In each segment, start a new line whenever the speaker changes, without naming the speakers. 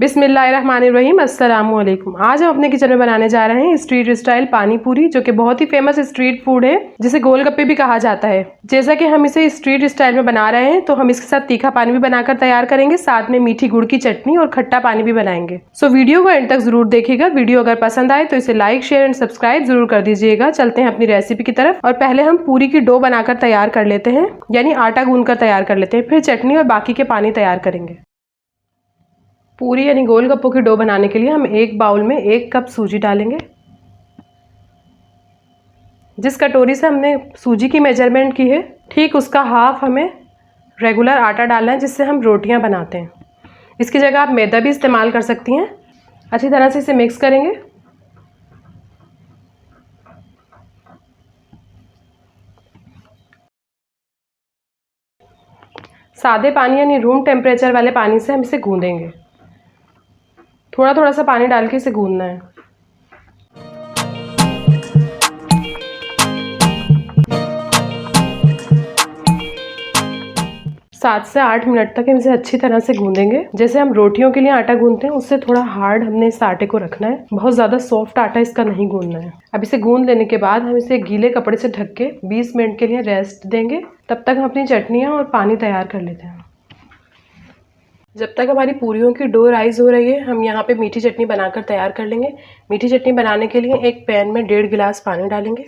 बिस्मिल्लाहिर्रहमानिर्रहीम, अस्सलामुअलैकुम। आज हम अपने किचन में बनाने जा रहे हैं स्ट्रीट स्टाइल पानी पूरी, जो कि बहुत ही फेमस स्ट्रीट फूड है, जिसे गोलगप्पे भी कहा जाता है। जैसा कि हम इसे स्ट्रीट स्टाइल में बना रहे हैं, तो हम इसके साथ तीखा पानी भी बनाकर तैयार करेंगे, साथ में मीठी गुड़ की चटनी और खट्टा पानी भी बनाएंगे। सो वीडियो को एंड तक जरूर देखिएगा। वीडियो अगर पसंद आए तो इसे लाइक, शेयर एंड सब्सक्राइब जरूर कर दीजिएगा। चलते हैं अपनी रेसिपी की तरफ। और पहले हम पूरी की डो बनाकर तैयार कर लेते हैं, यानी आटा गूंद कर तैयार कर लेते हैं। फिर चटनी और बाकी के पानी तैयार करेंगे। पूरी यानी गोलगप्पों की डो बनाने के लिए हम एक बाउल में 1 कप सूजी डालेंगे। जिस कटोरी से हमने सूजी की मेजरमेंट की है, ठीक उसका हाफ हमें रेगुलर आटा डालना है, जिससे हम रोटियां बनाते हैं। इसकी जगह आप मैदा भी इस्तेमाल कर सकती हैं। अच्छी तरह से इसे मिक्स करेंगे। सादे पानी यानी रूम टेम्परेचर वाले पानी से हम इसे गूंदेंगे। थोड़ा थोड़ा सा पानी डाल के इसे गूंदना है। सात से 8 मिनट तक हम इसे अच्छी तरह से गूंदेंगे। जैसे हम रोटियों के लिए आटा गूंदते हैं, उससे थोड़ा हार्ड हमने इस आटे को रखना है। बहुत ज़्यादा सॉफ्ट आटा इसका नहीं गूंदना है। अब इसे गूंद लेने के बाद हम इसे गीले कपड़े से ढक के 20 मिनट के लिए रेस्ट देंगे। तब तक हम अपनी चटनियाँ और पानी तैयार कर लेते हैं। जब तक हमारी पूरियों की डो राइज हो रही है, हम यहाँ पे मीठी चटनी बनाकर तैयार कर लेंगे। मीठी चटनी बनाने के लिए एक पैन में 1.5 गिलास पानी डालेंगे।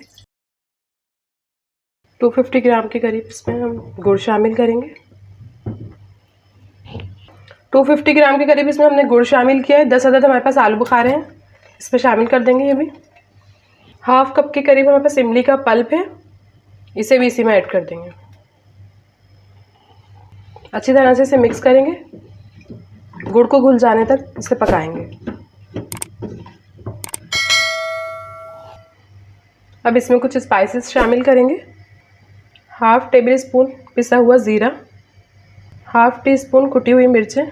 250 ग्राम के करीब इसमें हम गुड़ शामिल करेंगे। 250 ग्राम के करीब इसमें हमने गुड़ शामिल किया है। 10 अदद हमारे पास आलू बुखारे हैं, इसमें शामिल कर देंगे। ये भी हाफ कप के करीब हमारे पास इमली का पल्प है, इसे भी इसी में ऐड कर देंगे। अच्छी तरह से इसे मिक्स करेंगे। गुड़ को घुल जाने तक इसे पकाएंगे। अब इसमें कुछ स्पाइसेस शामिल करेंगे। हाफ टेबल स्पून पिसा हुआ ज़ीरा, हाफ टी स्पून कुटी हुई मिर्चें,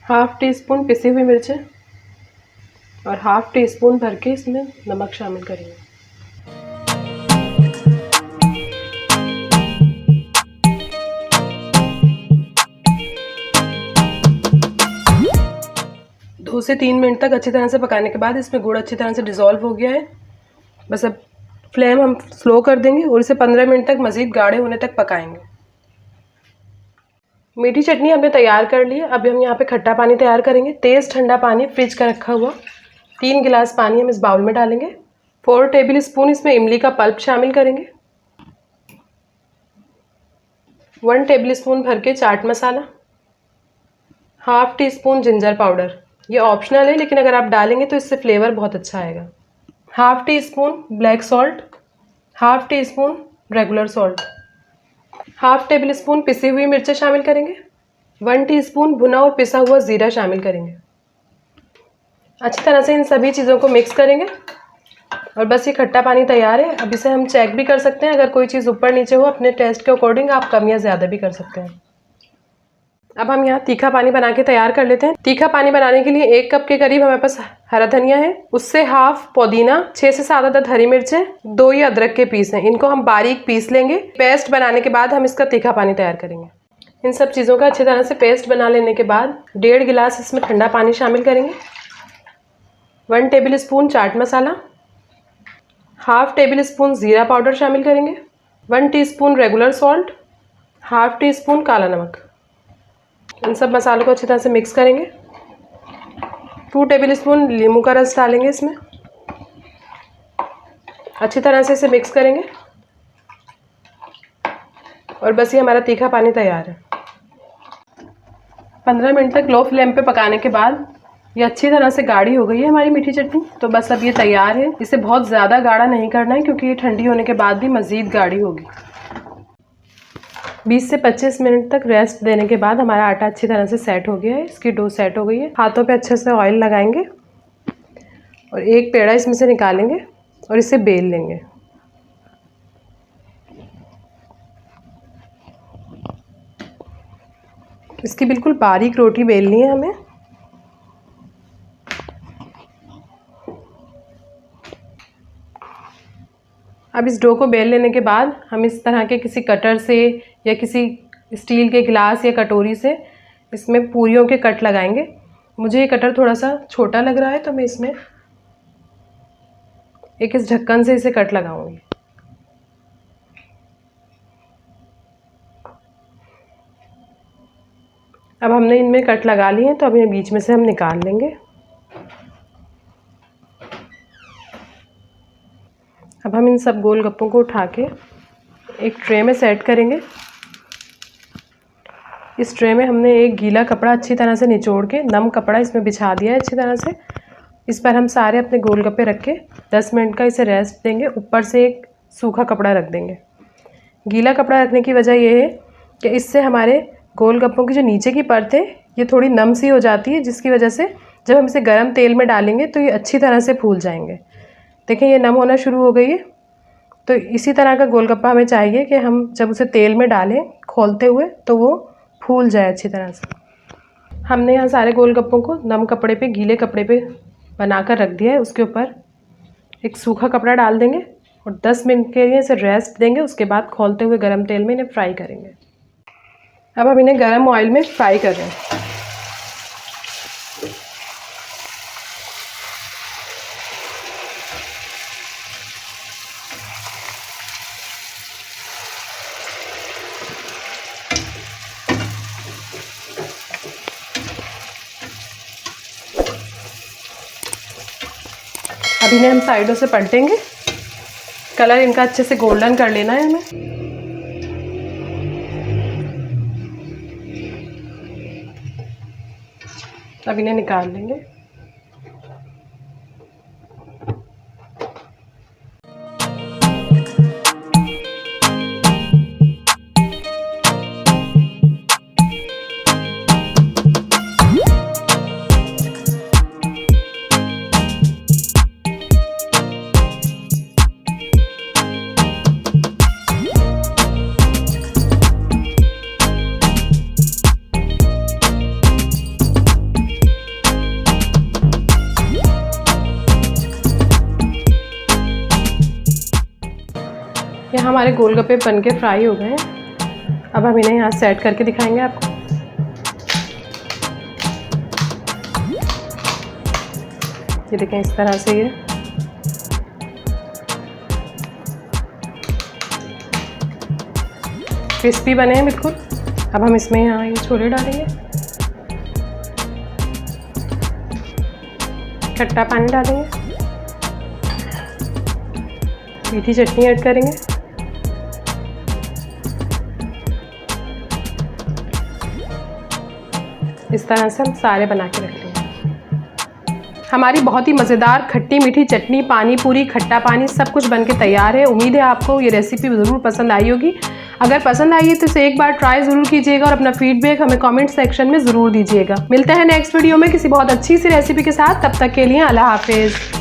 हाफ टी स्पून पिसी हुई मिर्चें और हाफ टी स्पून भर के इसमें नमक शामिल करेंगे। दो से 3 मिनट तक अच्छी तरह से पकाने के बाद इसमें गुड़ अच्छी तरह से डिज़ोल्व हो गया है। बस अब फ्लेम हम स्लो कर देंगे और इसे 15 मिनट तक मज़ीद गाढ़े होने तक पकाएंगे। मीठी चटनी हमने तैयार कर ली है। अब हम यहाँ पे खट्टा पानी तैयार करेंगे। तेज़ ठंडा पानी फ्रिज का रखा हुआ 3 गिलास पानी हम इस बाउल में डालेंगे। 4 टेबल स्पून इसमें इमली का पल्प शामिल करेंगे। 1 टेबल स्पून भर के chaat masala, half tea spoon ginger powder. ये ऑप्शनल है, लेकिन अगर आप डालेंगे तो इससे फ्लेवर बहुत अच्छा आएगा। Half tea spoon black salt, half tea spoon regular salt, half table spoon पिसी हुई मिर्चें शामिल करेंगे। 1 टीस्पून भुना और पिसा हुआ ज़ीरा शामिल करेंगे। अच्छी तरह से इन सभी चीज़ों को मिक्स करेंगे और बस ये खट्टा पानी तैयार है। अब इसे हम चेक भी कर सकते हैं। अगर कोई चीज़ ऊपर नीचे हो, अपने टेस्ट के अकॉर्डिंग आप कम या ज़्यादा भी कर सकते हैं। अब हम यहाँ तीखा पानी बना के तैयार कर लेते हैं। तीखा पानी बनाने के लिए 1 कप के करीब हमारे पास हरा धनिया है, उससे हाफ पुदीना, 6 से 7 अदद हरी मिर्चें, 2 ही अदरक के पीस हैं। इनको हम बारीक पीस लेंगे। पेस्ट बनाने के बाद हम इसका तीखा पानी तैयार करेंगे। इन सब चीज़ों का अच्छी तरह से पेस्ट बना लेने के बाद 1.5 गिलास इसमें ठंडा पानी शामिल करेंगे। 1 टेबल स्पून चाट मसाला, हाफ टेबल स्पून ज़ीरा पाउडर शामिल करेंगे। 1 teaspoon regular salt, half tea spoon काला नमक। इन सब मसालों को अच्छी तरह से मिक्स करेंगे। 2 टेबल स्पून नींबू का रस डालेंगे इसमें। अच्छी तरह से इसे मिक्स करेंगे और बस ये हमारा तीखा पानी तैयार है। 15 मिनट तक लो फ्लेम पे पकाने के बाद ये अच्छी तरह से गाढ़ी हो गई है हमारी मीठी चटनी। तो बस अब ये तैयार है। इसे बहुत ज़्यादा गाढ़ा नहीं करना है, क्योंकि ये ठंडी होने के बाद भी मज़ीद गाढ़ी होगी। 20 से 25 मिनट तक रेस्ट देने के बाद हमारा आटा अच्छी तरह से सेट हो गया है। इसकी डो सेट हो गई है। हाथों पे अच्छे से ऑयल लगाएंगे और एक पेड़ा इसमें से निकालेंगे और इसे बेल लेंगे। इसकी बिल्कुल बारीक रोटी बेलनी है हमें। अब इस डो को बेल लेने के बाद हम इस तरह के किसी कटर से या किसी स्टील के गिलास या कटोरी से इसमें पूरियों के कट लगाएंगे। मुझे ये कटर थोड़ा सा छोटा लग रहा है तो मैं इसमें एक इस ढक्कन से इसे कट लगाऊंगी। अब हमने इनमें कट लगा लिए हैं तो अब ये बीच में से हम निकाल लेंगे। अब हम इन सब गोलगप्पों को उठा के एक ट्रे में सेट करेंगे। इस ट्रे में हमने एक गीला कपड़ा अच्छी तरह से निचोड़ के, नम कपड़ा इसमें बिछा दिया है अच्छी तरह से। इस पर हम सारे अपने गोलगप्पे रख के 10 मिनट का इसे रेस्ट देंगे। ऊपर से एक सूखा कपड़ा रख देंगे। गीला कपड़ा रखने की वजह यह है कि इससे हमारे गोलगप्पों की जो नीचे की परत है ये थोड़ी नम सी हो जाती है, जिसकी वजह से जब हम इसे गर्म तेल में डालेंगे तो ये अच्छी तरह से फूल जाएंगे। देखें ये नम होना शुरू हो गई है। तो इसी तरह का गोलगप्पा हमें चाहिए कि हम जब उसे तेल में डालें खोलते हुए तो वो फूल जाए अच्छी तरह से। हमने यहाँ सारे गोलगप्पों को नम कपड़े पे, गीले कपड़े पे बनाकर रख दिया है। उसके ऊपर एक सूखा कपड़ा डाल देंगे और 10 मिनट के लिए इसे रेस्ट देंगे। उसके बाद खोलते हुए गरम तेल में इन्हें फ्राई करेंगे। अब हम इन्हें गरम ऑयल में फ्राई कर रहे हैं। अब इन्हें हम साइडों से पलटेंगे। कलर इनका अच्छे से गोल्डन कर लेना है हमें। अब इन्हें निकाल लेंगे। यहाँ हमारे गोलगप्पे बन के फ्राई हो गए हैं। अब हम इन्हें यहाँ सेट करके दिखाएंगे आपको। ये देखें इस तरह से ये क्रिस्पी बने हैं बिल्कुल। अब हम इसमें यहाँ ये छोले डालेंगे, खट्टा पानी डालेंगे, मीठी चटनी ऐड करेंगे। इस तरह से हम सारे बना के रख लेंगे। हमारी बहुत ही मज़ेदार खट्टी मीठी चटनी, पानी पूरी, खट्टा पानी सब कुछ बन के तैयार है। उम्मीद है आपको ये रेसिपी ज़रूर पसंद आई होगी। अगर पसंद आई है तो इसे एक बार ट्राई ज़रूर कीजिएगा और अपना फीडबैक हमें कमेंट सेक्शन में ज़रूर दीजिएगा। मिलते हैं नेक्स्ट वीडियो में किसी बहुत अच्छी सी रेसिपी के साथ। तब तक के लिए अल्लाह हाफिज़।